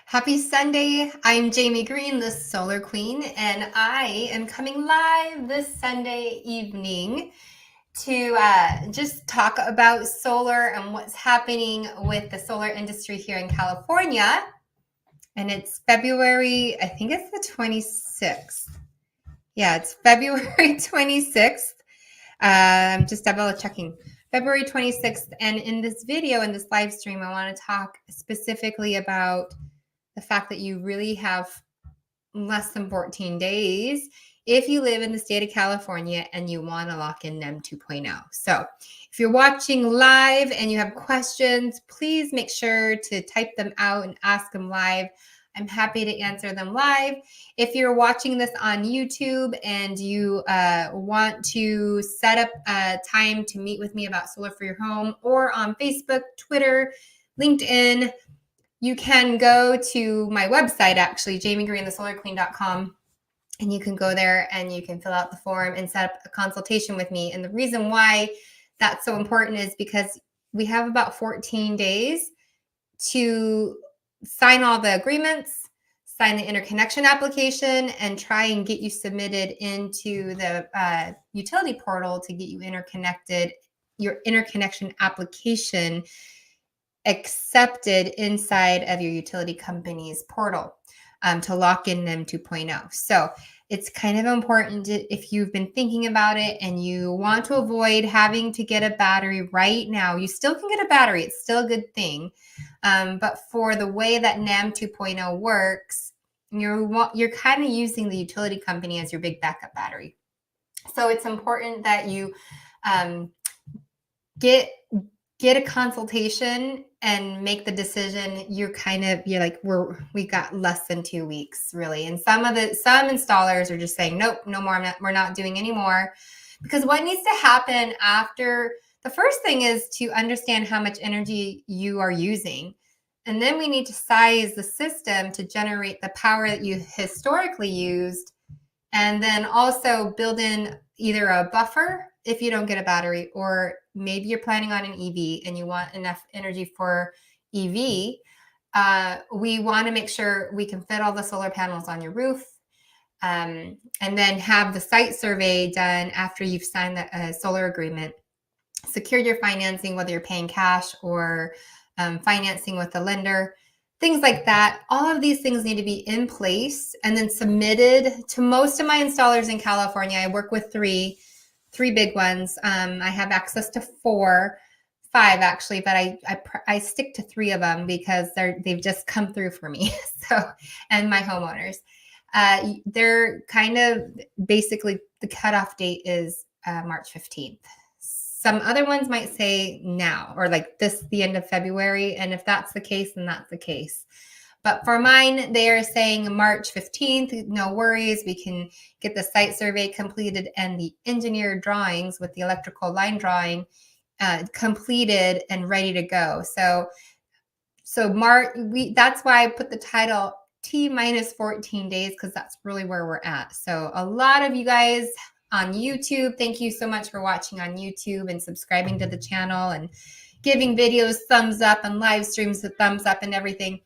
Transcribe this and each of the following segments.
Happy Sunday. I'm Jamie Green, the Solar Queen, and I am coming live this Sunday evening to just talk about solar and what's happening with the solar industry here in California. And it's February, I think it's the 26th. Yeah, it's February 26th. I'm just double checking. February 26th. And in this video, in this live stream, I want to talk specifically about the fact that you really have less than 14 days if you live in the state of California and you want to lock in NEM 2.0. So if you're watching live and you have questions, please make sure to type them out and ask them live. I'm happy to answer them live. If you're watching this on YouTube and you want to set up a time to meet with me about solar for your home, or on Facebook, Twitter, LinkedIn, you can go to my website, actually, jamiegreenthesolarqueen.com, and you can go there and you can fill out the form and set up a consultation with me. And the reason why that's so important is because we have about 14 days to sign all the agreements, sign the interconnection application, and try and get you submitted into the utility portal to get you interconnected, your interconnection application accepted inside of your utility company's portal to lock in NEM 2.0. So it's kind of important if you've been thinking about it and you want to avoid having to get a battery right now. You still can get a battery. It's still a good thing. But for the way that NEM 2.0 works, you're kind of using the utility company as your big backup battery. So it's important that you get a consultation and make the decision. You're like, we got less than 2 weeks, really. And some installers are just saying, nope, no more. We're not doing any more. Because what needs to happen after, the first thing is to understand how much energy you are using. And then we need to size the system to generate the power that you historically used. And then also build in either a buffer if you don't get a battery, or maybe you're planning on an EV and you want enough energy for EV. We want to make sure we can fit all the solar panels on your roof, and then have the site survey done after you've signed the solar agreement. Secure your financing, whether you're paying cash or financing with a lender. Things like that. All of these things need to be in place and then submitted to most of my installers in California. I work with three big ones. I have access to five actually, but I stick to 3 of them because they've just come through for me. So, and my homeowners, they're kind of basically the cutoff date is March 15th. Some other ones might say now, or like the end of February. And if that's the case, then that's the case. But for mine, they are saying March 15th, no worries. We can get the site survey completed and the engineered drawings with the electrical line drawing completed and ready to go. So that's why I put the title T minus 14 days, because that's really where we're at. So a lot of you guys on YouTube, thank you so much for watching on YouTube and subscribing to the channel and giving videos thumbs up and live streams a thumbs up and everything.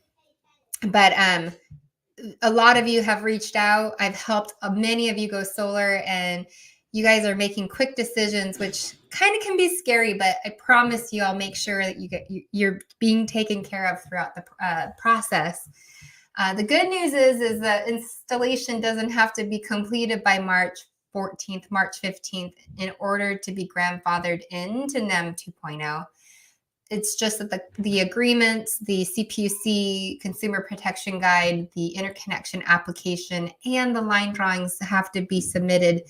But a lot of you have reached out. I've helped many of you go solar, and you guys are making quick decisions, which kind of can be scary, but I promise you I'll make sure that you're being taken care of throughout the process. The good news is that installation doesn't have to be completed by March 14th, March 15th in order to be grandfathered into NEM 2.0. It's just that the agreements, the CPUC Consumer Protection Guide, the interconnection application, and the line drawings have to be submitted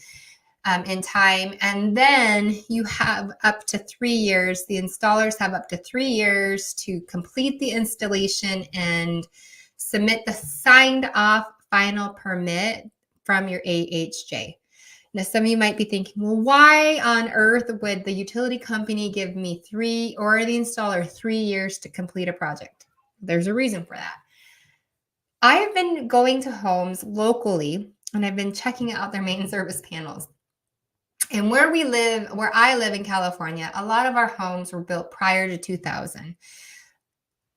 in time. And then you have up to 3 years. The installers have up to 3 years to complete the installation and submit the signed off final permit from your AHJ. Now, some of you might be thinking, well, why on earth would the utility company give me 3 or the installer 3 years to complete a project? There's a reason for that. I have been going to homes locally and I've been checking out their main service panels. And where I live in California, a lot of our homes were built prior to 2000.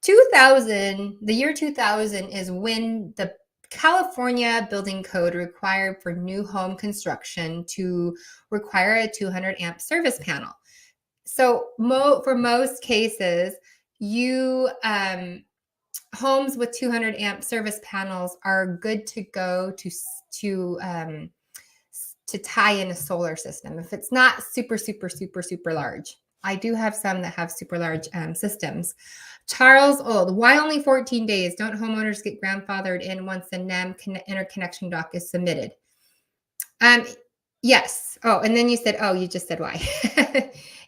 2000, the year 2000 is when the California building code required for new home construction to require a 200 amp service panel. So for most cases, you homes with 200 amp service panels are good to go to tie in a solar system if it's not super large. I do have some that have super large systems. Charles Old, why only 14 days? Don't homeowners get grandfathered in once the NEM interconnection doc is submitted? Yes. Oh, and then you said, oh, you just said why.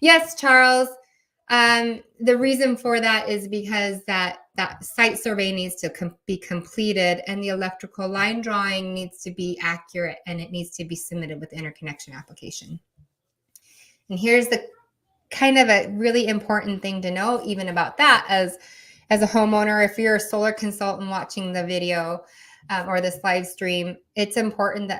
Yes, Charles. The reason for that is because that site survey needs to be completed and the electrical line drawing needs to be accurate and it needs to be submitted with the interconnection application. And here's the kind of a really important thing to know even about that as a homeowner. If you're a solar consultant watching the video or this live stream, it's important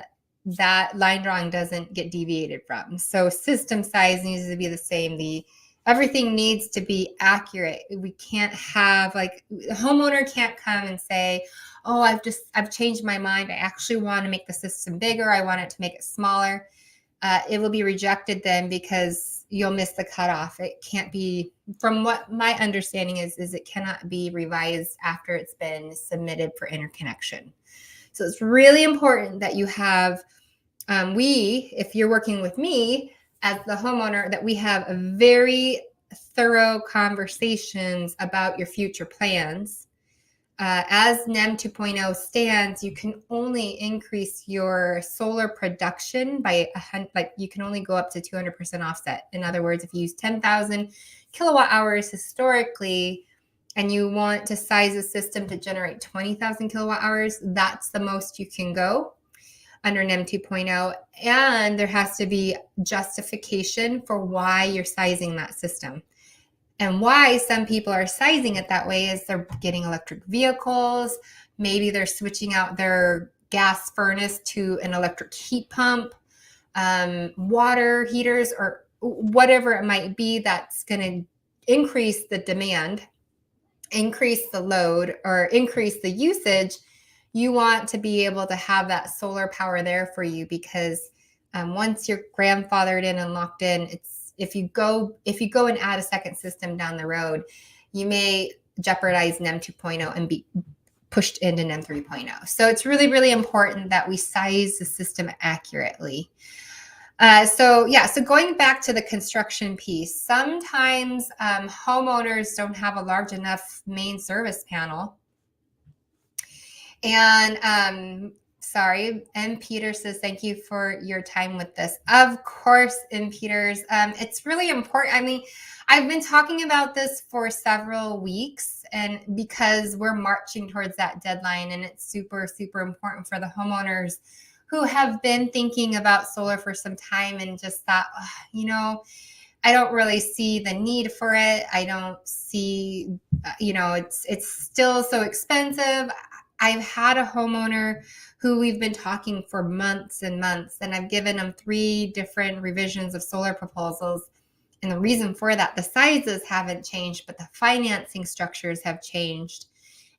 that line drawing doesn't get deviated from. So system size needs to be the same. Everything needs to be accurate. We can't have the homeowner can't come and say, oh, I've changed my mind. I actually want to make the system bigger. I want it to make it smaller. It will be rejected then because you'll miss the cutoff. It can't be, from what my understanding is it cannot be revised after it's been submitted for interconnection. So it's really important that you have, if you're working with me as the homeowner, that we have a very thorough conversations about your future plans. As NEM 2.0 stands, you can only increase your solar production by you can only go up to 200% offset. In other words, if you use 10,000 kilowatt hours historically, and you want to size a system to generate 20,000 kilowatt hours, that's the most you can go under NEM 2.0. And there has to be justification for why you're sizing that system. And why some people are sizing it that way is they're getting electric vehicles. Maybe they're switching out their gas furnace to an electric heat pump, water heaters, or whatever it might be that's going to increase the demand, increase the load, or increase the usage. You want to be able to have that solar power there for you because once you're grandfathered in and locked in, if you go and add a second system down the road, you may jeopardize NEM 2.0 and be pushed into NEM 3.0. So it's really, really important that we size the system accurately. So going back to the construction piece, sometimes homeowners don't have a large enough main service panel. And sorry, M. Peters says, thank you for your time with this. Of course, M. Peters. It's really important. I mean, I've been talking about this for several weeks, and because we're marching towards that deadline, and it's super, super important for the homeowners who have been thinking about solar for some time and just thought, I don't really see the need for it. I don't see, it's still so expensive. I've had a homeowner who we've been talking for months and months, and I've given them 3 different revisions of solar proposals. And the reason for that, the sizes haven't changed, but the financing structures have changed.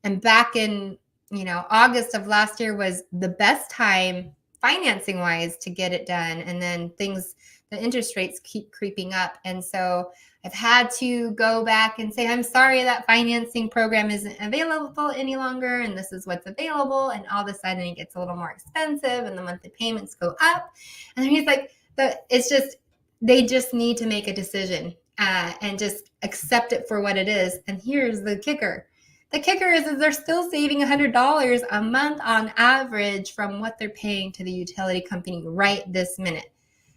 And back in, August of last year was the best time financing wise to get it done. And then the interest rates keep creeping up. And so I've had to go back and say, I'm sorry, that financing program isn't available any longer. And this is what's available. And all of a sudden it gets a little more expensive and the monthly payments go up. And he's like, they just need to make a decision and just accept it for what it is. And here's the kicker. The kicker is they're still saving $100 a month on average from what they're paying to the utility company right this minute.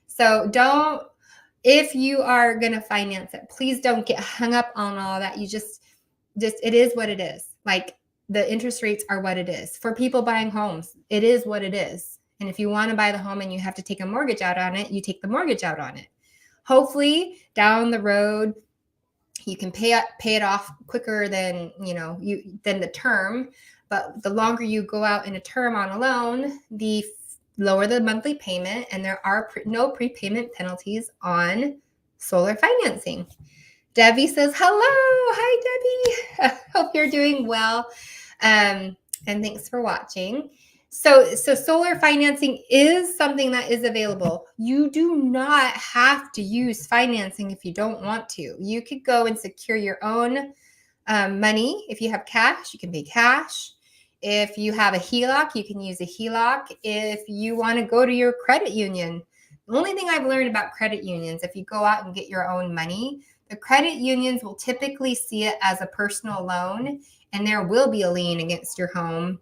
So if you are going to finance it, please don't get hung up on all that. You just it is what it is. Like, the interest rates are what it is. For people buying homes, it is what it is. And if you want to buy the home and you have to take a mortgage out on it, you take the mortgage out on it. Hopefully down the road, you can pay it off quicker than the term. But the longer you go out in a term on a loan, the lower the monthly payment, and there are no prepayment penalties on solar financing. Debbie says, hello. Hi, Debbie. hope you're doing well. And thanks for watching. So solar financing is something that is available. You do not have to use financing if you don't want to. You could go and secure your own money. If you have cash, you can pay cash. If you have a HELOC, you can use a HELOC. If you want to go to your credit union, the only thing I've learned about credit unions, if you go out and get your own money, the credit unions will typically see it as a personal loan, and there will be a lien against your home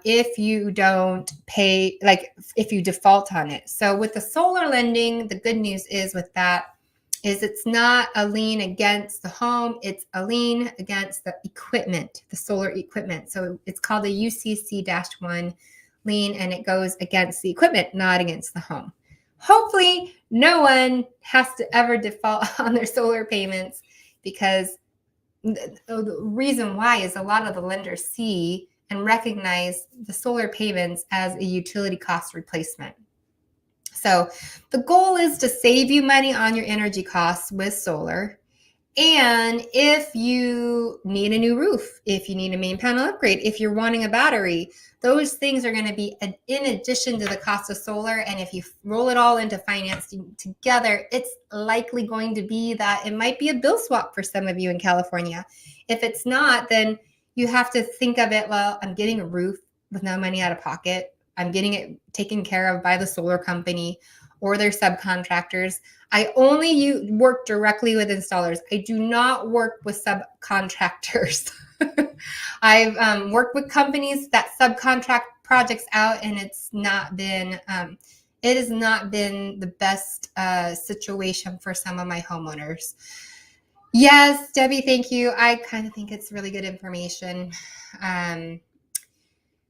if you don't pay, like if you default on it. So with the solar lending, the good news is with that is it's not a lien against the home, it's a lien against the equipment, the solar equipment. So it's called a UCC-1 lien, and it goes against the equipment, not against the home. Hopefully no one has to ever default on their solar payments, because the reason why is a lot of the lenders see and recognize the solar payments as a utility cost replacement. So the goal is to save you money on your energy costs with solar. And if you need a new roof, if you need a main panel upgrade, if you're wanting a battery, those things are going to be in addition to the cost of solar. And if you roll it all into financing together, it's likely going to be that it might be a bill swap for some of you in California. If it's not, then you have to think of it, well, I'm getting a roof with no money out of pocket. I'm getting it taken care of by the solar company or their subcontractors. I only work directly with installers. I do not work with subcontractors. I've worked with companies that subcontract projects out, and it's not been, it has not been the best situation for some of my homeowners. Yes, Debbie, thank you. I kind of think it's really good information.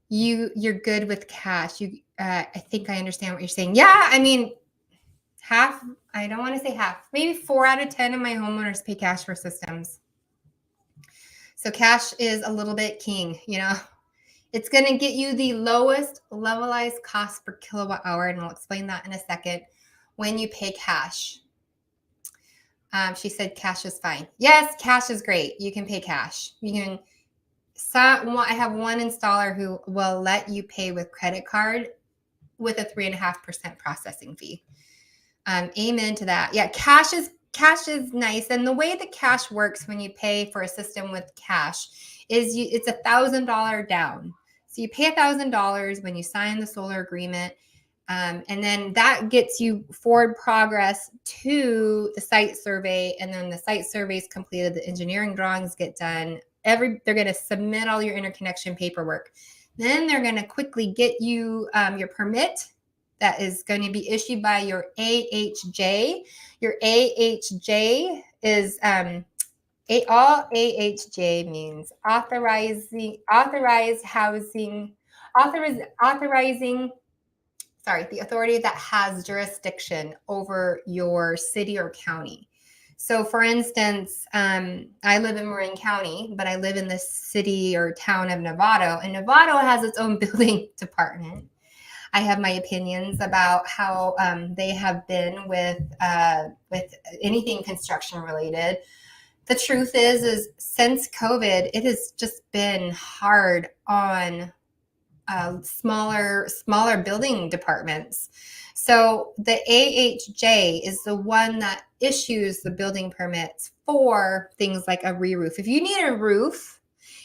You're good with cash. I think I understand what you're saying. Yeah, I mean, half, I don't want to say half, maybe 4 out of 10 of my homeowners pay cash for systems. So cash is a little bit king, you know. It's going to get you the lowest levelized cost per kilowatt hour, and I'll explain that in a second, when you pay cash. She said cash is fine. Yes, cash is great. You can pay cash. You can. I have one installer who will let you pay with credit card with a 3.5% processing fee. Amen to that. Yeah, cash is nice. And the way the cash works when you pay for a system with cash is it's $1,000 down. So you pay $1,000 when you sign the solar agreement. And then that gets you forward progress to the site survey. And then the site survey is completed, the engineering drawings get done. They're going to submit all your interconnection paperwork. Then they're going to quickly get you your permit that is going to be issued by your AHJ. Your AHJ is all AHJ means authorizing the authority that has jurisdiction over your city or county. So for instance, I live in Marin County, but I live in the city or town of Novato, and Novato has its own building department. I have my opinions about how they have been with anything construction related. The truth is since COVID, it has just been hard on smaller building departments. So the AHJ is the one that issues the building permits for things like a re-roof. If you need a roof,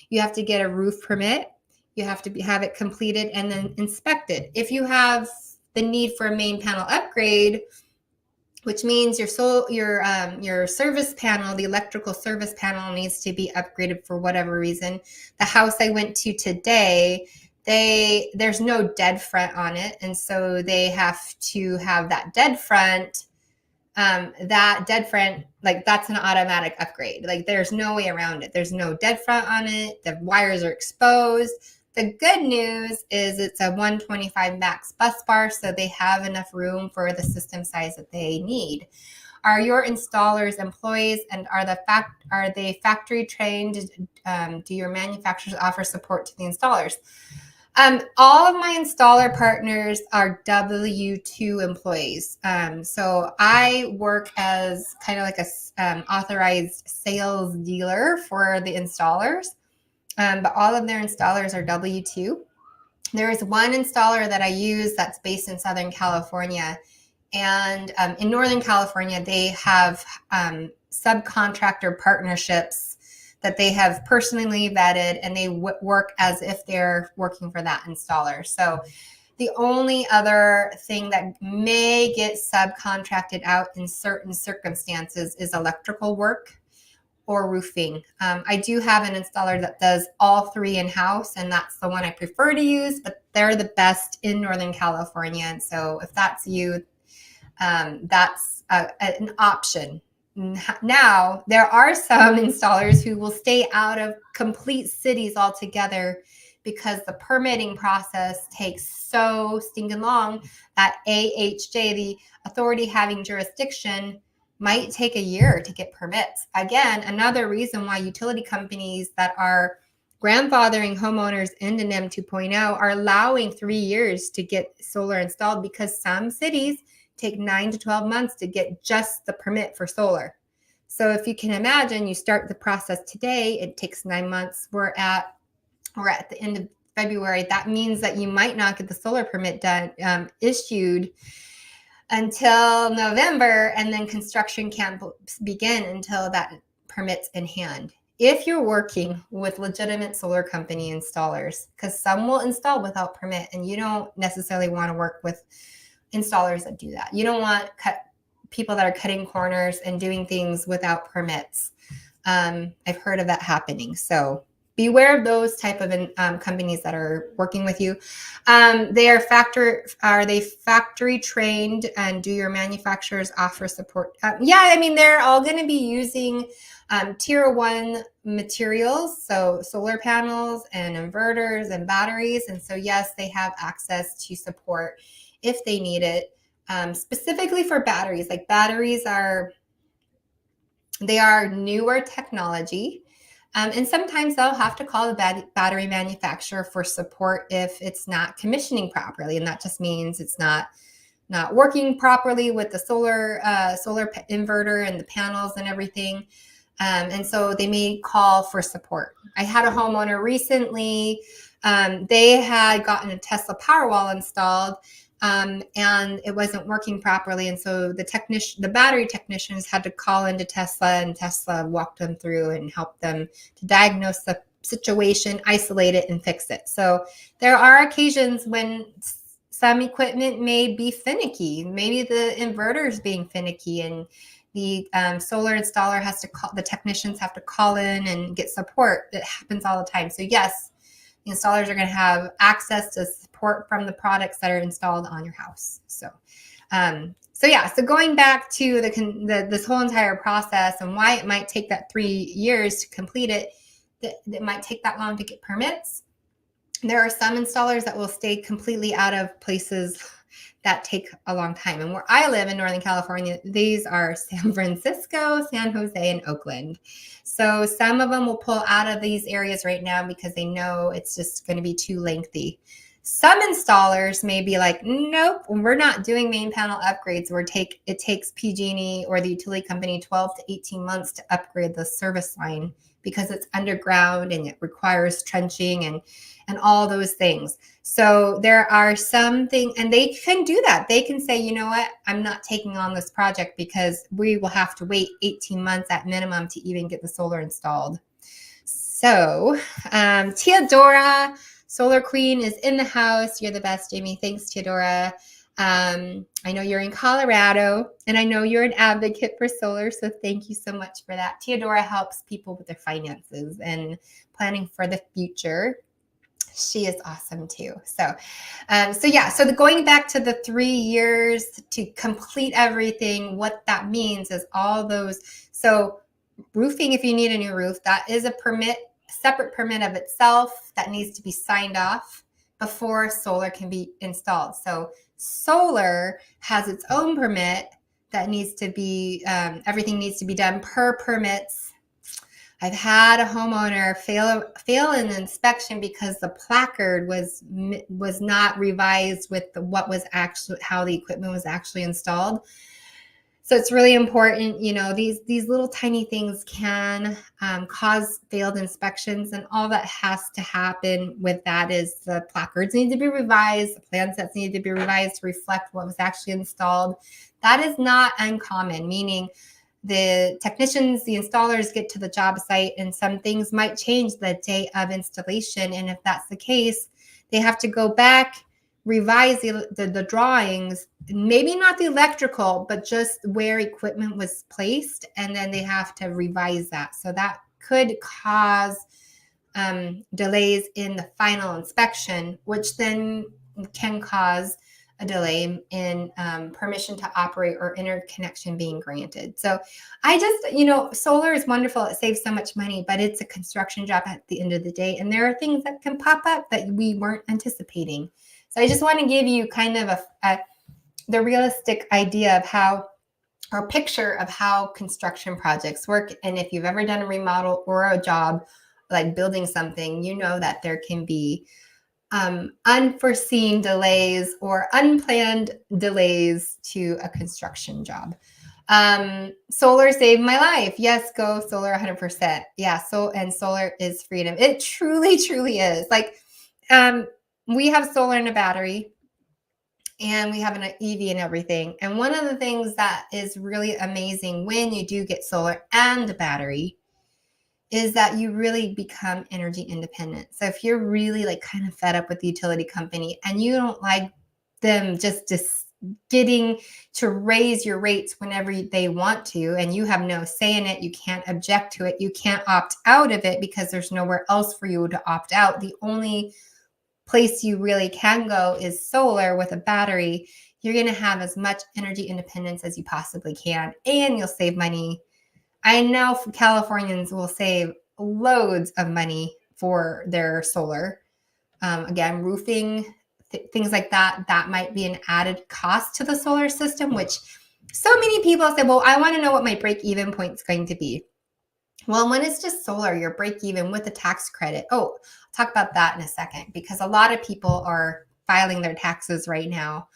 you have to get a roof permit. You have to have it completed and then inspected. If you have the need for a main panel upgrade, which means your service panel, the electrical service panel, needs to be upgraded for whatever reason. The house I went to today, there's no dead front on it, and so they have to have that dead front. Like that's an automatic upgrade. Like there's no way around it. There's no dead front on it. The wires are exposed. The good news is it's a 125 max bus bar, so they have enough room for the system size that they need. Are your installers employees, and are they factory trained? Do your manufacturers offer support to the installers? All of my installer partners are W-2 employees. So I work as kind of like a authorized sales dealer for the installers. but all of their installers are W-2. There is one installer that I use that's based in Southern California. And in Northern California, they have subcontractor partnerships that they have personally vetted, and they work as if they're working for that installer. So the only other thing that may get subcontracted out in certain circumstances is electrical work or roofing. I do have an installer that does all three in-house, and that's the one I prefer to use, but they're the best in Northern California. And so if that's you, that's an option. Now, there are some installers who will stay out of complete cities altogether because the permitting process takes so stinking long that AHJ, the authority having jurisdiction, might take a year to get permits. Again, another reason why utility companies that are grandfathering homeowners into NEM 2.0 are allowing 3 years to get solar installed, because some cities take 9 to 12 months to get just the permit for solar. So if you can imagine, you start the process today, it takes 9 months. We're at the end of February. That means that you might not get the solar permit done, issued until November, and then construction can't begin until that permit's in hand. If you're working with legitimate solar company installers, because some will install without permit, and you don't necessarily want to work with installers that do that. You don't want people that are cutting corners and doing things without permits. I've heard of that happening. So beware of those type of companies that are working with you. Are they factory trained, and do your manufacturers offer support? Yeah, I mean, they're all going to be using tier 1 materials, so solar panels and inverters and batteries. And so yes, they have access to support if they need it. Specifically for batteries, like batteries they are newer technology. And sometimes they'll have to call the battery manufacturer for support if it's not commissioning properly. And that just means it's not working properly with the solar inverter and the panels and everything. And so they may call for support. I had a homeowner recently, they had gotten a Tesla Powerwall installed, and it wasn't working properly. And so the battery technicians had to call into Tesla, and Tesla walked them through and helped them to diagnose the situation, isolate it, and fix it. So there are occasions when some equipment may be finicky. Maybe the inverter is being finicky, and the solar installer the technicians have to call in and get support. It happens all the time. So yes, the installers are going to have access to support from the products that are installed on your house. So going back to this whole entire process and why it might take that 3 years to complete it, it might take that long to get permits. There are some installers that will stay completely out of places that take a long time. And where I live in Northern California, these are San Francisco, San Jose, and Oakland. So some of them will pull out of these areas right now because they know it's just going to be too lengthy. Some installers may be like, nope, we're not doing main panel upgrades. It takes PG&E or the utility company 12 to 18 months to upgrade the service line because it's underground and it requires trenching and all those things. So there are some things, and they can do that. They can say, you know what, I'm not taking on this project because we will have to wait 18 months at minimum to even get the solar installed. So Teodora, Solar Queen, is in the house. You're the best, Jamie. Thanks, Teodora. I know you're in Colorado, and I know you're an advocate for solar, so thank you so much for that. Teodora helps people with their finances and planning for the future. She is awesome too. So going back to the 3 years to complete everything, what that means is all those. So roofing, if you need a new roof, that is a separate permit of itself that needs to be signed off before solar can be installed. So solar has its own permit that needs to be, everything needs to be done per permits. I've had a homeowner fail an inspection because the placard was not revised with how the equipment was actually installed. So it's really important, these little tiny things can cause failed inspections, and all that has to happen with that is the placards need to be revised, the plan sets need to be revised to reflect what was actually installed. That is not uncommon, meaning the technicians, the installers get to the job site and some things might change the day of installation. And if that's the case, they have to go back, revise the drawings, maybe not the electrical, but just where equipment was placed. And then they have to revise that. So that could cause delays in the final inspection, which then can cause a delay in permission to operate or interconnection being granted. So I just, solar is wonderful. It saves so much money, but it's a construction job at the end of the day. And there are things that can pop up that we weren't anticipating. So I just want to give you kind of the realistic idea of how, or picture of how construction projects work. And if you've ever done a remodel or a job like building something, you know that there can be unforeseen delays or unplanned delays to a construction job. Solar saved my life. Yes, go solar 100%. Yeah, and solar is freedom. It truly, truly is. Like, we have solar and a battery, and we have an EV and everything. And one of the things that is really amazing when you do get solar and a battery is that you really become energy independent. So if you're really like kind of fed up with the utility company and you don't like them just getting to raise your rates whenever they want to, and you have no say in it, you can't object to it, you can't opt out of it because there's nowhere else for you to opt out. The only place you really can go is solar with a battery. You're going to have as much energy independence as you possibly can, and you'll save money. I know Californians will save loads of money for their solar. Again, roofing, things like that, that might be an added cost to the solar system, which so many people say, well, I want to know what my break-even point is going to be. Well, when it's just solar, your break-even with the tax credit. Oh, I'll talk about that in a second, because a lot of people are filing their taxes right now.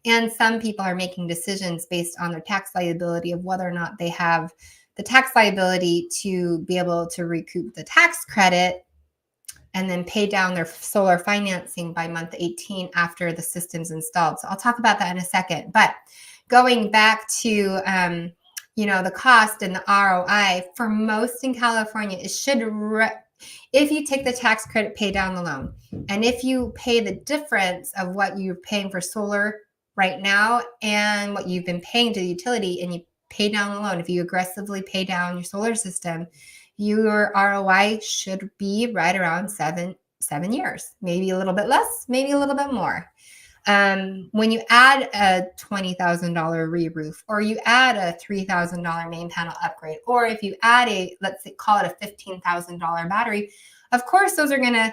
And some people are making decisions based on their tax liability of whether or not they have the tax liability to be able to recoup the tax credit and then pay down their solar financing by month 18 after the system's installed. So I'll talk about that in a second. But going back to, the cost and the ROI, for most in California, it should, if you take the tax credit, pay down the loan. And if you pay the difference of what you're paying for solar right now and what you've been paying to the utility, and you pay down the loan, if you aggressively pay down your solar system, your ROI should be right around seven years, maybe a little bit less, maybe a little bit more. When you add a $20,000 re-roof, or you add a $3,000 main panel upgrade, or if you add let's say, call it a $15,000 battery, of course, those are going to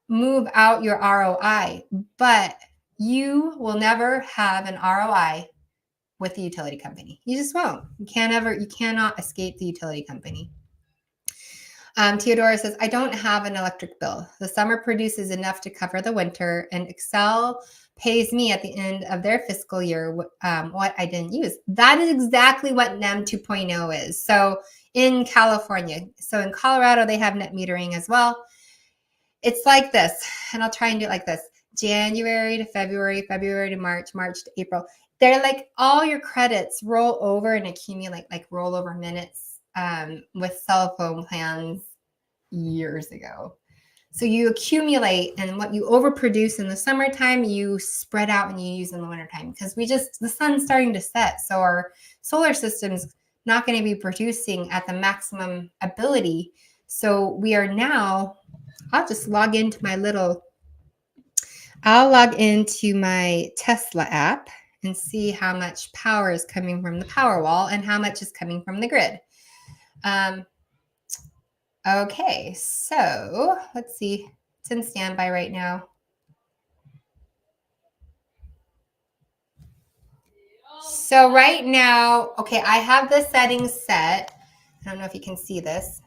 move out your ROI, but you will never have an ROI with the utility company. You just won't. You cannot escape the utility company. Theodora says, I don't have an electric bill. The summer produces enough to cover the winter, and Excel pays me at the end of their fiscal year what I didn't use. That is exactly what NEM 2.0 is. So in California, so in Colorado, they have net metering as well. It's like this, and I'll try and do it like this. January to February, February to March, March to April. They're like all your credits roll over and accumulate like rollover minutes with cell phone plans years ago. So you accumulate, and what you overproduce in the summertime, you spread out and you use in the wintertime, because the sun's starting to set. So our solar system's not going to be producing at the maximum ability. So we are now, I'll just log into I'll log into my Tesla app and see how much power is coming from the Powerwall and how much is coming from the grid. Okay, so let's see. It's in standby right now. So right now, okay, I have the settings set. I don't know if you can see this.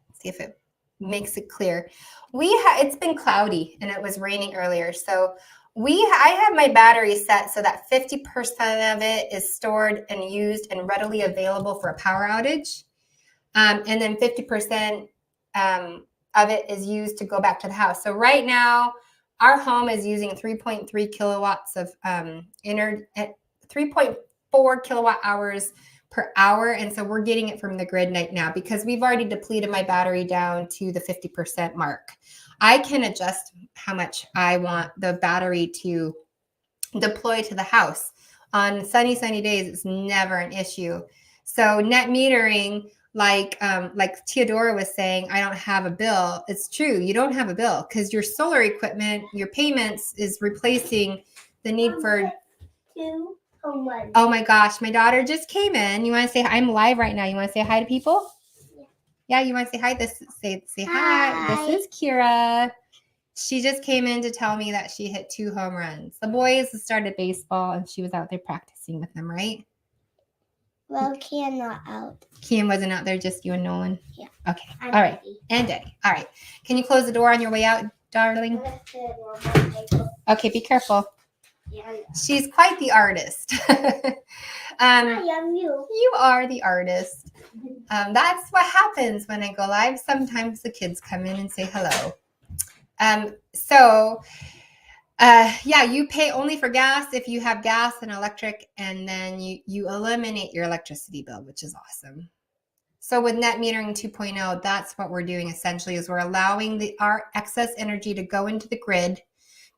Let's see if it makes it clear. It's been cloudy and it was raining earlier. So I have my battery set so that 50% of it is stored and used and readily available for a power outage. And then 50% of it is used to go back to the house. So right now, our home is using 3.3 kilowatts of 3.4 kilowatt hours per hour. And so we're getting it from the grid right now because we've already depleted my battery down to the 50% mark. I can adjust how much I want the battery to deploy to the house. On sunny days, it's never an issue. So net metering, like Theodora was saying, I don't have a bill. It's true, you don't have a bill because your solar equipment, your payments is replacing the need for. Oh my gosh, my daughter just came in. You want to say I'm live right now? You want to say hi to people? Yeah, you want to say hi? Say hi. This is Kira. She just came in to tell me that she hit 2 home runs. The boys started baseball and she was out there practicing with them, right? Well, Kian not out. Kian wasn't out there, just you and Nolan? Yeah. Okay. All right. Daddy. And Daddy. All right. Can you close the door on your way out, darling? Okay, be careful. Yeah. She's quite the artist. I am you. You are the artist. That's what happens when I go live. Sometimes the kids come in and say hello. Yeah, you pay only for gas if you have gas and electric, and then you eliminate your electricity bill, which is awesome. So with net metering 2.0, that's what we're doing essentially is we're allowing our excess energy to go into the grid.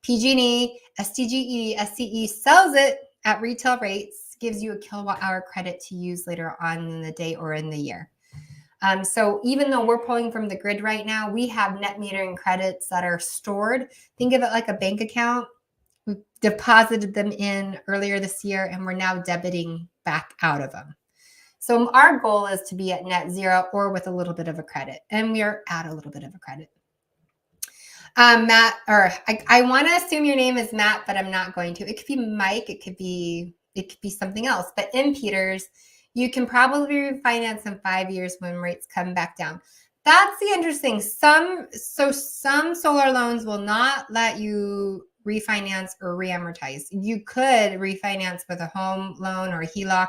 PG&E, SDGE, SCE sells it at retail rates, gives you a kilowatt hour credit to use later on in the day or in the year. So even though we're pulling from the grid right now, we have net metering credits that are stored. Think of it like a bank account. We deposited them in earlier this year, and we're now debiting back out of them. So our goal is to be at net zero or with a little bit of a credit, and we are at a little bit of a credit. Matt, or I want to assume your name is Matt, but I'm not going to. It could be Mike. It could be something else. But in Peters, you can probably refinance in 5 years when rates come back down. That's the interesting. Some solar loans will not let you refinance or reamortize. You could refinance with a home loan or a HELOC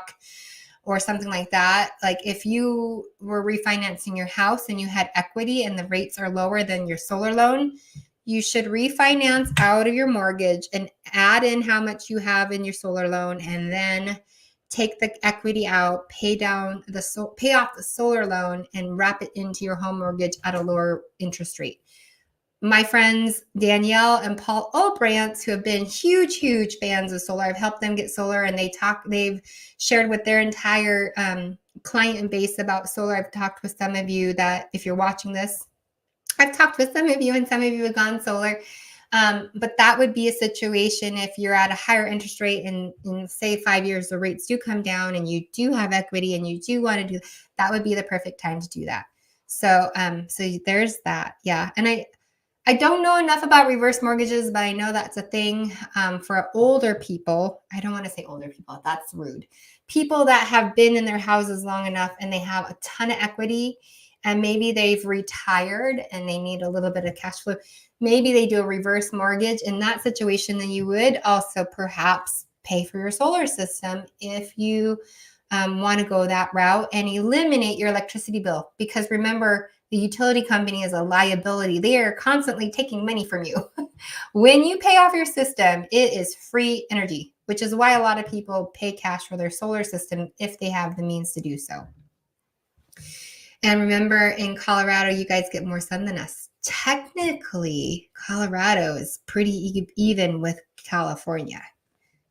or something like that. Like if you were refinancing your house and you had equity and the rates are lower than your solar loan, you should refinance out of your mortgage and add in how much you have in your solar loan and then take the equity out, pay off the solar loan and wrap it into your home mortgage at a lower interest rate. My friends Danielle and Paul Obrantz, who have been huge fans of solar, I've helped them get solar, and they've shared with their entire client base about solar. I've talked with some of you that if you're watching this, I've talked with some of you, and some of you have gone solar. But that would be a situation if you're at a higher interest rate and in say 5 years, the rates do come down and you do have equity and you do want to do that, would be the perfect time to do that. So there's that. Yeah. And I don't know enough about reverse mortgages, but I know that's a thing for older people. I don't want to say older people. That's rude. People that have been in their houses long enough and they have a ton of equity and maybe they've retired and they need a little bit of cash flow. Maybe they do a reverse mortgage. In that situation, then you would also perhaps pay for your solar system if you want to go that route and eliminate your electricity bill. Because remember, the utility company is a liability. They are constantly taking money from you. When you pay off your system, it is free energy, which is why a lot of people pay cash for their solar system if they have the means to do so. And remember, in Colorado, you guys get more sun than us. Technically, Colorado is pretty even with California.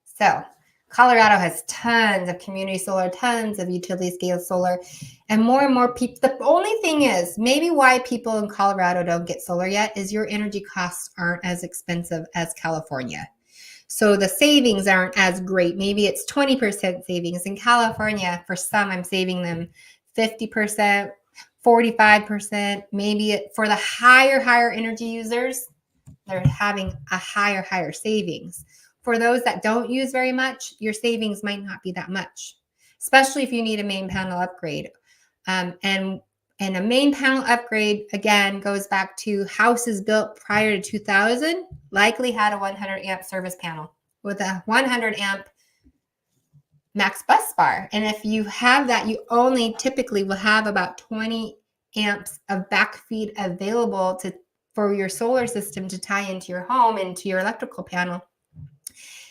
So Colorado has tons of community solar, tons of utility scale solar, and more people. The only thing is, maybe why people in Colorado don't get solar yet is your energy costs aren't as expensive as California. So the savings aren't as great. Maybe it's 20% savings. In California, for some, I'm saving them 50%, 45%. Maybe for the higher energy users, they're having a higher savings. For those that don't use very much, your savings might not be that much, especially if you need a main panel upgrade. And a main panel upgrade, again, goes back to houses built prior to 2000 likely had a 100 amp service panel with a 100 amp max bus bar. And if you have that, you only typically will have about 20 amps of backfeed available for your solar system to tie into your home and to your electrical panel.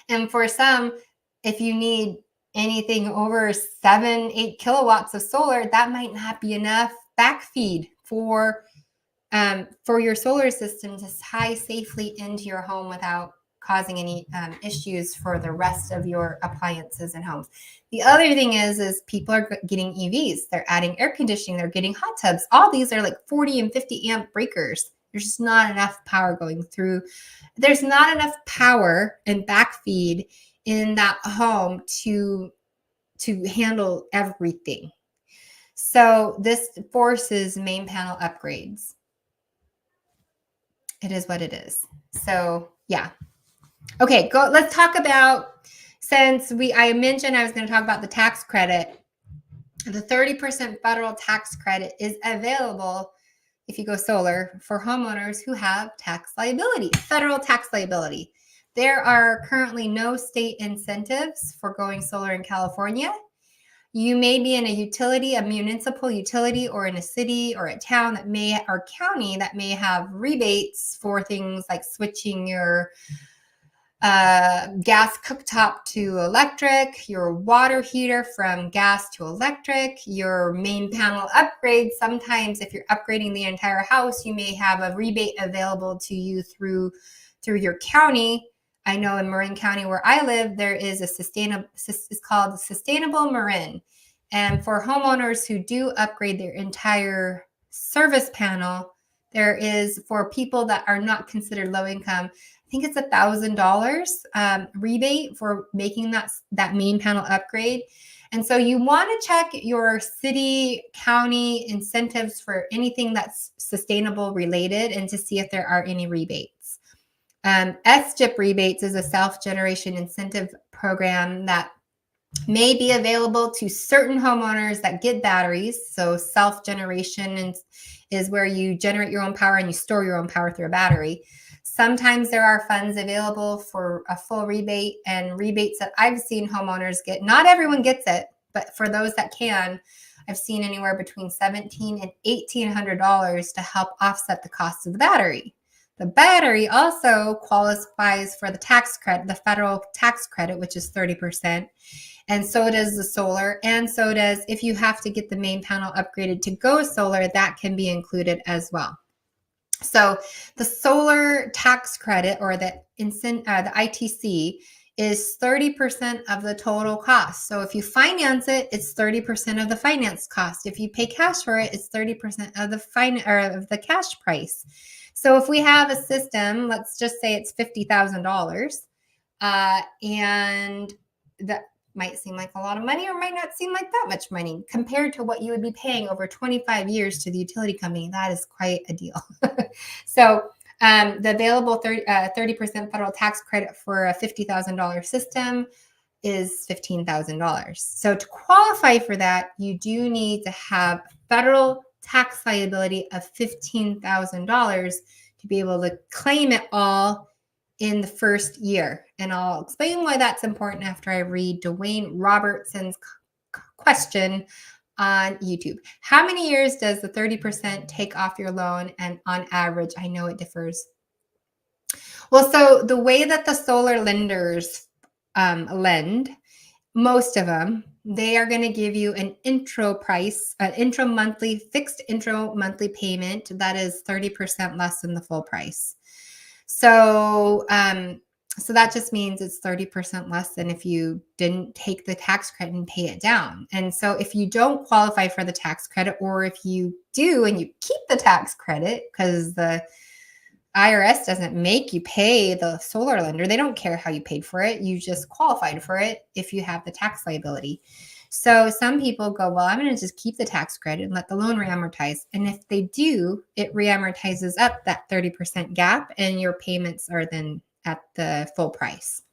And for some, if you need anything over 7-8 kilowatts of solar, that might not be enough backfeed for your solar system to tie safely into your home without causing any issues for the rest of your appliances and homes. The other thing is people are getting EVs. They're adding air conditioning. They're getting hot tubs. All these are like 40 and 50 amp breakers. There's just not enough power going through. There's not enough power and backfeed in that home to handle everything. So this forces main panel upgrades. It is what it is. So yeah. Okay, let's talk about, since I mentioned I was going to talk about the tax credit. The 30% federal tax credit is available if you go solar for homeowners who have tax liability, federal tax liability. There are currently no state incentives for going solar in California. You may be in a utility, a municipal utility, or in a city or a town or county that may have rebates for things like switching your gas cooktop to electric, your water heater from gas to electric, your main panel upgrade. Sometimes if you're upgrading the entire house, you may have a rebate available to you through your county. I know in Marin County where I live, there is it's called Sustainable Marin. And for homeowners who do upgrade their entire service panel, there is, for people that are not considered low income, I think it's $1,000 rebate for making that main panel upgrade. And so you want to check your city, county incentives for anything that's sustainable related and to see if there are any rebates. SGIP rebates is a self-generation incentive program that may be available to certain homeowners that get batteries. So self-generation is where you generate your own power and you store your own power through a battery. Sometimes there are funds available for a full rebate, and rebates that I've seen homeowners get. Not everyone gets it, but for those that can, I've seen anywhere between $1,700 and $1,800 to help offset the cost of the battery. The battery also qualifies for the tax credit, the federal tax credit, which is 30%. And so does the solar. And so does, if you have to get the main panel upgraded to go solar, that can be included as well. So the solar tax credit, or the ITC, is 30% of the total cost. So if you finance it, it's 30% of the finance cost. If you pay cash for it, it's 30% of the cash price. So if we have a system, let's just say it's $50,000, and that might seem like a lot of money or might not seem like that much money compared to what you would be paying over 25 years to the utility company. That is quite a deal. So the available 30% federal tax credit for a $50,000 system is $15,000. So to qualify for that, you do need to have federal tax liability of $15,000 to be able to claim it all in the first year. And I'll explain why that's important after I read Dwayne Robertson's question on YouTube. How many years does the 30% take off your loan? And on average, I know it differs. Well, so the way that the solar lenders lend, most of them, they are going to give you an intro price, fixed intro monthly payment that is 30% less than the full price. So that just means it's 30% less than if you didn't take the tax credit and pay it down. And so if you don't qualify for the tax credit, or if you do and you keep the tax credit, because the IRS doesn't make you pay the solar lender, they don't care how you paid for it. You just qualified for it if you have the tax liability. So some people go, well, I'm going to just keep the tax credit and let the loan reamortize. And if they do, it reamortizes up that 30% gap, and your payments are then at the full price.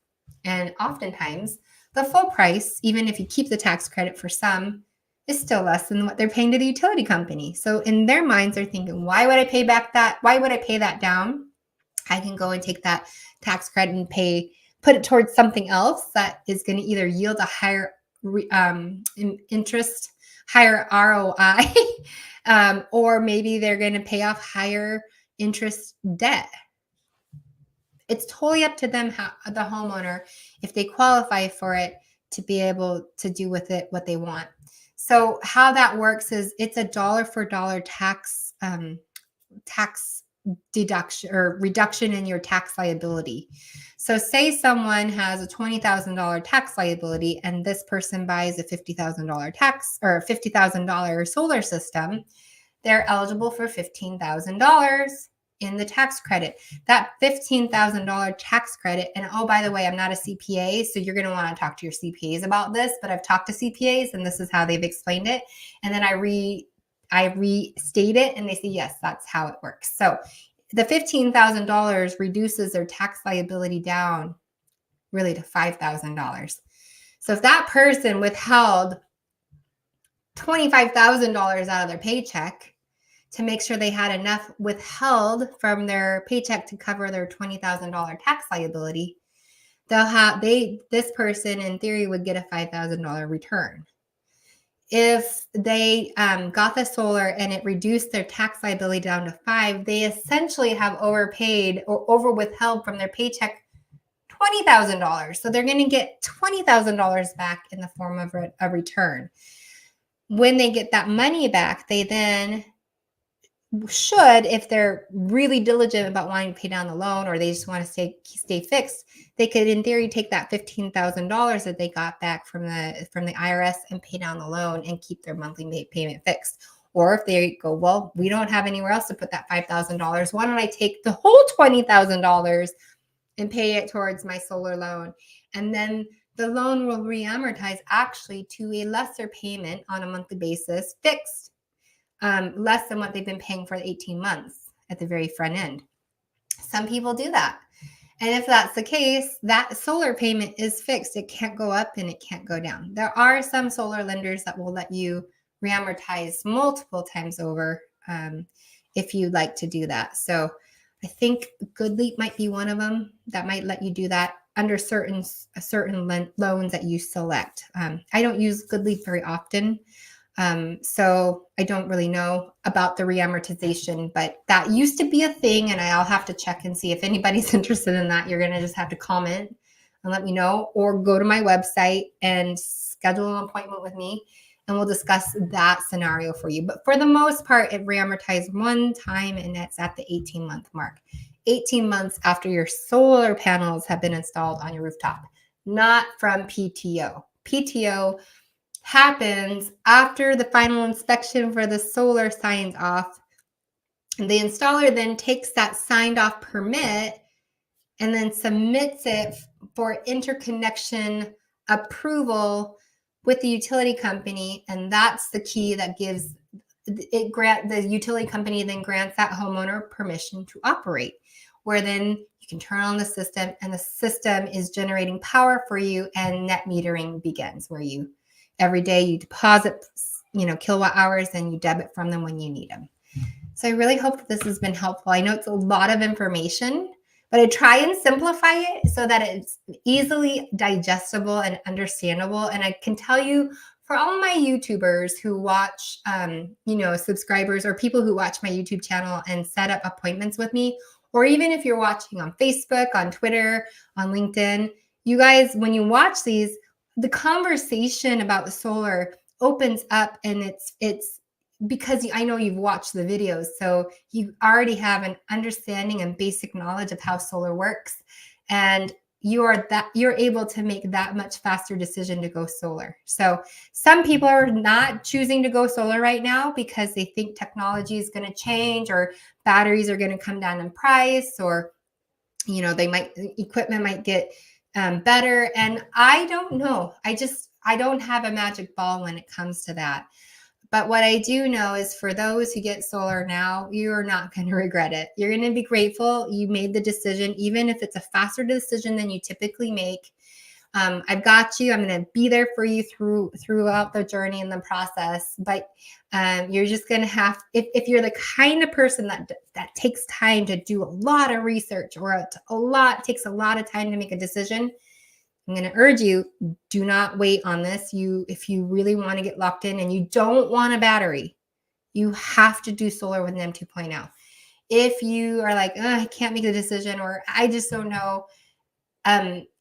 And oftentimes the full price, even if you keep the tax credit for some, is still less than what they're paying to the utility company. So in their minds, they're thinking, why would I pay back that? Why would I pay that down I can go and take that tax credit and put it towards something else that is going to either yield a higher interest, higher ROI, or maybe they're going to pay off higher interest debt. It's totally up to them, the homeowner, if they qualify for it, to be able to do with it what they want. So how that works is it's a dollar for dollar tax deduction or reduction in your tax liability. So say someone has a $20,000 tax liability and this person buys a $50,000 tax or $50,000 solar system, they're eligible for $15,000 in the tax credit. That $15,000 tax credit, and oh, by the way, I'm not a CPA, so you're going to want to talk to your CPAs about this, but I've talked to CPAs and this is how they've explained it. And then I restate it and they say, yes, that's how it works. So the $15,000 reduces their tax liability down really to $5,000. So if that person withheld $25,000 out of their paycheck to make sure they had enough withheld from their paycheck to cover their $20,000 tax liability, this person in theory would get a $5,000 return. If they got the solar and it reduced their tax liability down to $5,000, they essentially have overpaid or over withheld from their paycheck $20,000. So they're going to get $20,000 back in the form of a return. When they get that money back, they then should, if they're really diligent about wanting to pay down the loan or they just want to stay fixed, they could in theory take that $15,000 that they got back from the IRS and pay down the loan and keep their monthly payment fixed. Or if they go, well, we don't have anywhere else to put that $5,000, why don't I take the whole $20,000 and pay it towards my solar loan? And then the loan will re-amortize actually to a lesser payment on a monthly basis, fixed, less than what they've been paying for 18 months at the very front end. Some people do that. And if that's the case, that solar payment is fixed. It can't go up and it can't go down. There are some solar lenders that will let you reamortize multiple times over if you'd like to do that. So I think GoodLeap might be one of them that might let you do that under certain loans that you select. I don't use GoodLeap very often. So I don't really know about the reamortization, but that used to be a thing, and I'll have to check and see if anybody's interested in that. You're going to just have to comment and let me know, or go to my website and schedule an appointment with me, and we'll discuss that scenario for you. But for the most part, it reamortizes one time, and that's at the 18-month mark. 18 months after your solar panels have been installed on your rooftop, not from PTO. PTO happens after the final inspection for the solar signs off. And the installer then takes that signed off permit and then submits it for interconnection approval with the utility company. And that's the key that gives it the utility company then grants that homeowner permission to operate, where then you can turn on the system and the system is generating power for you, and net metering begins, where you every day you deposit, kilowatt hours, and you debit from them when you need them. So I really hope that this has been helpful. I know it's a lot of information, but I try and simplify it so that it's easily digestible and understandable. And I can tell you, for all my YouTubers who watch, subscribers or people who watch my YouTube channel and set up appointments with me, or even if you're watching on Facebook, on Twitter, on LinkedIn, you guys, when you watch these, the conversation about the solar opens up, and it's because I know you've watched the videos, so you already have an understanding and basic knowledge of how solar works, and you're able to make that much faster decision to go solar. So some people are not choosing to go solar right now because they think technology is going to change, or batteries are going to come down in price, or equipment might get better. And I don't know. I don't have a magic ball when it comes to that. But what I do know is, for those who get solar now, you're not going to regret it. You're going to be grateful you made the decision, even if it's a faster decision than you typically make. I've got you. I'm going to be there for you throughout the journey and the process. But you're just going to have, if you're the kind of person that takes time to do a lot of research or takes a lot of time to make a decision, I'm going to urge you, do not wait on this. If you really want to get locked in and you don't want a battery, you have to do solar with NEM 2.0. If you are like, I can't make a decision, or I just don't know,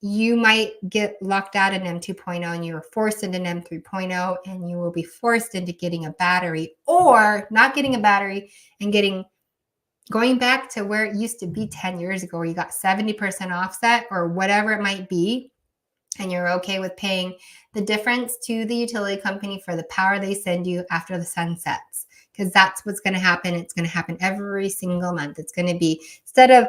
you might get locked out of NEM 2.0 and you are forced into NEM 3.0, and you will be forced into getting a battery or not getting a battery and going back to where it used to be 10 years ago, where you got 70% offset or whatever it might be. And you're okay with paying the difference to the utility company for the power they send you after the sun sets. Because that's what's going to happen. It's going to happen every single month. It's going to be, instead of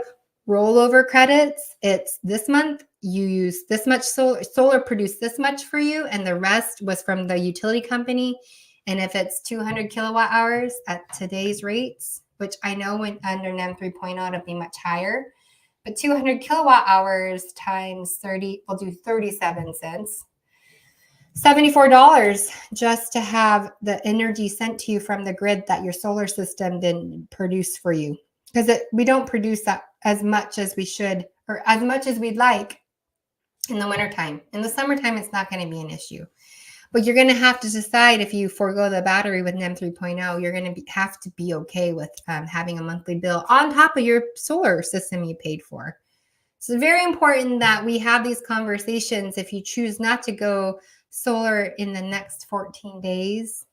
rollover credits, it's this month you use this much solar produced this much for you, and the rest was from the utility company. And if it's 200 kilowatt hours at today's rates, which I know when under NEM 3.0 it'll be much higher, but 200 kilowatt hours times 30, we'll do 37 cents. $74 just to have the energy sent to you from the grid that your solar system didn't produce for you. Because we don't produce that as much as we should, or as much as we'd like in the wintertime. In the summertime, it's not going to be an issue. But you're going to have to decide, if you forego the battery with NEM 3.0, you're going to have to be okay with having a monthly bill on top of your solar system you paid for. So it's very important that we have these conversations. If you choose not to go solar in the next 14 days,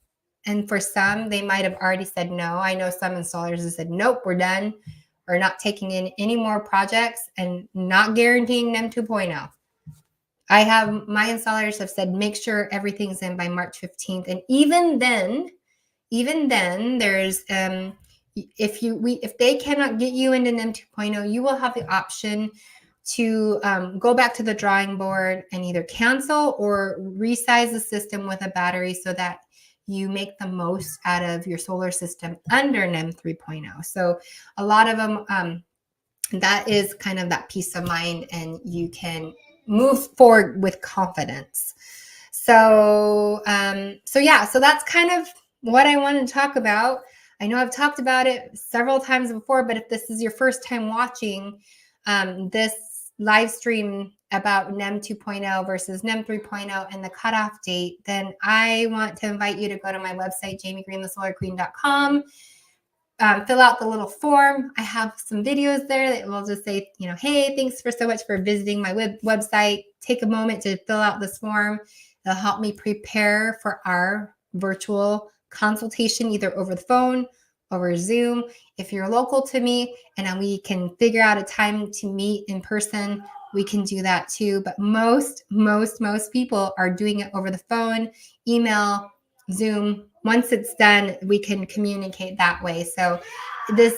and for some, they might have already said no. I know some installers have said, nope, we're done. We're not taking in any more projects and not guaranteeing NEM 2.0. My installers have said, make sure everything's in by March 15th. And even then there's, if they cannot get you into NEM 2.0, you will have the option to go back to the drawing board and either cancel or resize the system with a battery so that you make the most out of your solar system under NEM 3.0. So a lot of them, that is kind of that peace of mind, and you can move forward with confidence. So that's kind of what I wanted to talk about. I know I've talked about it several times before, but if this is your first time watching this live stream about NEM 2.0 versus NEM 3.0 and the cutoff date, then I want to invite you to go to my website, jamiegreenthesolarqueen.com. Fill out the little form. I have some videos there that will just say, hey, thanks so much for visiting my website. Take a moment to fill out this form. It'll help me prepare for our virtual consultation, either over the phone, over Zoom. If you're local to me and we can figure out a time to meet in person, we can do that too. But most people are doing it over the phone, email, Zoom. Once it's done, we can communicate that way. So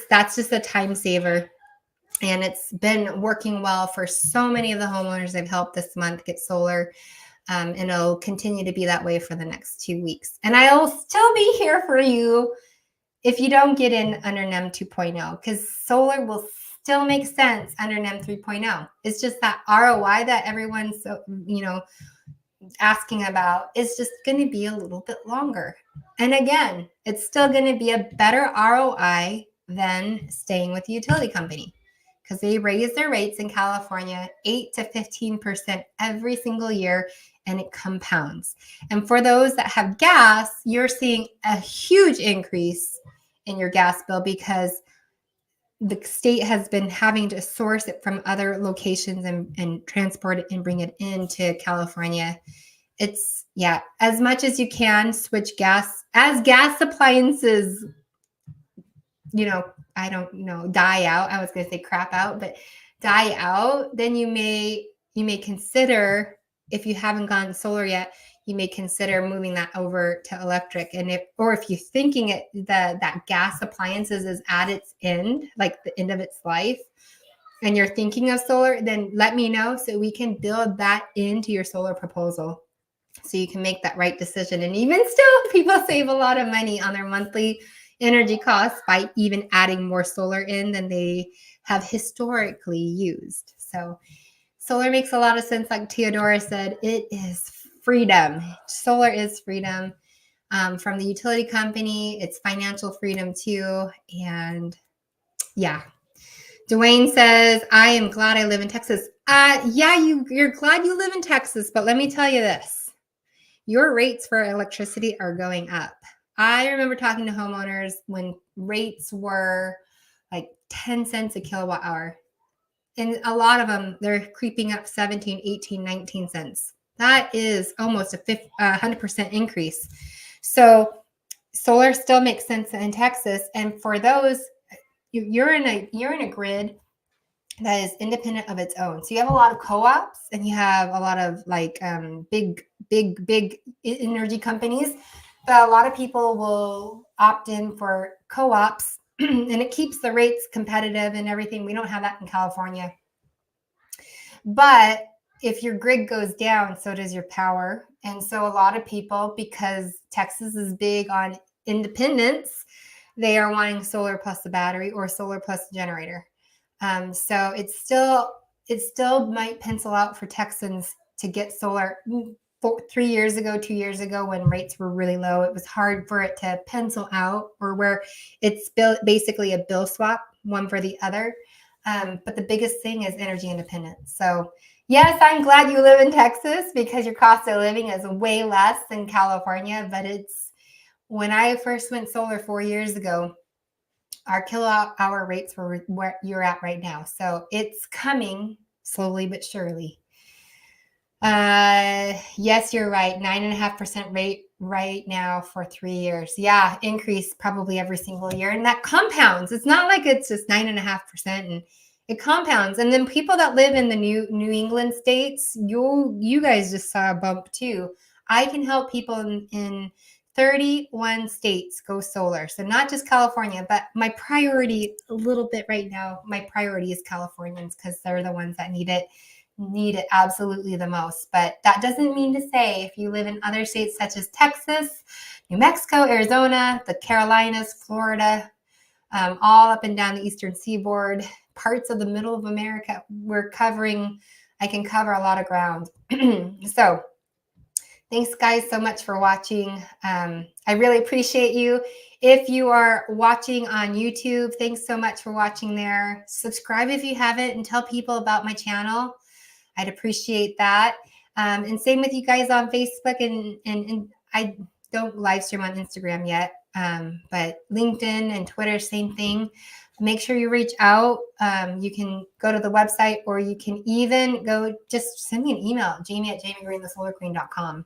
that's just a time saver. And it's been working well for so many of the homeowners I've helped this month get solar. And it'll continue to be that way for the next 2 weeks. And I'll still be here for you if you don't get in under NEM 2.0, because solar will still make sense under NEM 3.0. It's just that ROI that everyone's, asking about is just going to be a little bit longer. And again, it's still going to be a better ROI than staying with the utility company, because they raise their rates in California 8 to 15% every single year, and it compounds. And for those that have gas, you're seeing a huge increase in your gas bill because the state has been having to source it from other locations and transport it and bring it into California. It's, as much as you can switch gas as gas appliances, I don't know, die out. I was going to say crap out, but die out. Then you may consider, if you haven't gone solar yet, you may consider moving that over to electric. And if you're thinking that gas appliances is at its end, like the end of its life, and you're thinking of solar, then let me know so we can build that into your solar proposal so you can make that right decision. And even still, people save a lot of money on their monthly energy costs by even adding more solar in than they have historically used. Solar makes a lot of sense. Like Theodora said, it is freedom. Solar is freedom from the utility company. It's financial freedom too. And yeah. Dwayne says, I am glad I live in Texas. Yeah, you're glad you live in Texas, but let me tell you this. Your rates for electricity are going up. I remember talking to homeowners when rates were like 10 cents a kilowatt hour. And a lot of them, they're creeping up 17, 18, 19 cents. That is almost a 100% increase. So solar still makes sense in Texas. And for those, you're in a grid that is independent of its own. So you have a lot of co-ops and you have a lot of like big energy companies, but a lot of people will opt in for co-ops and it keeps the rates competitive and everything. We don't have that in California. But if your grid goes down, so does your power. And so a lot of people, because Texas is big on independence, they are wanting solar plus the battery or solar plus the generator. So it still might pencil out for Texans to get solar. 3 years ago, 2 years ago, when rates were really low, it was hard for it to pencil out, or where it's basically a bill swap, one for the other. But the biggest thing is energy independence. So yes, I'm glad you live in Texas because your cost of living is way less than California. But when I first went solar 4 years ago, our kilowatt hour rates were where you're at right now. So it's coming slowly but surely. Yes, you're right. 9.5% rate right now for 3 years. Yeah, increase probably every single year. And that compounds. It's not like it's just 9.5% and it compounds. And then people that live in the New England states, you guys just saw a bump too. I can help people in 31 states go solar. So not just California, but my priority a little bit right now, my priority is Californians because they're the ones that need it absolutely the most. But that doesn't mean to say if you live in other states such as Texas, New Mexico, Arizona, the Carolinas, Florida, all up and down the eastern seaboard, parts of the middle of America, I can cover a lot of ground. So thanks guys so much for watching. I really appreciate you. If you are watching on YouTube, thanks so much for watching there. Subscribe if you haven't and tell people about my channel. I'd appreciate that. And same with you guys on Facebook and I don't live stream on Instagram yet, but LinkedIn and Twitter, same thing. Make sure you reach out. You can go to the website or you can even just send me an email, jamie@jamiegreenthesolarqueen.com.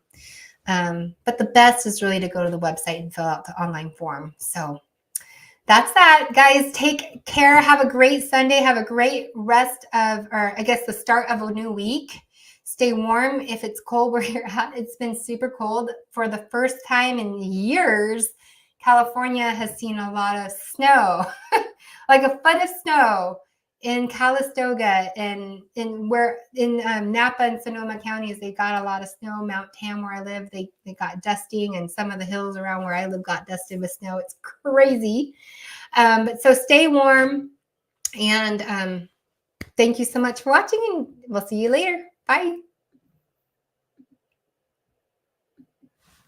But the best is really to go to the website and fill out the online form. So that's that, guys. Take care. Have a great Sunday. Have a great rest of, or I guess the start of a new week. Stay warm if it's cold where you're at. It's been super cold. For the first time in years, California has seen a lot of snow, like a foot of snow in Calistoga and in Napa and Sonoma counties. They got a lot of snow. Mount Tam, where I live, they got dusting, and some of the hills around where I live got dusted with snow. It's crazy. But so stay warm, and thank you so much for watching, and we'll see you later. Bye.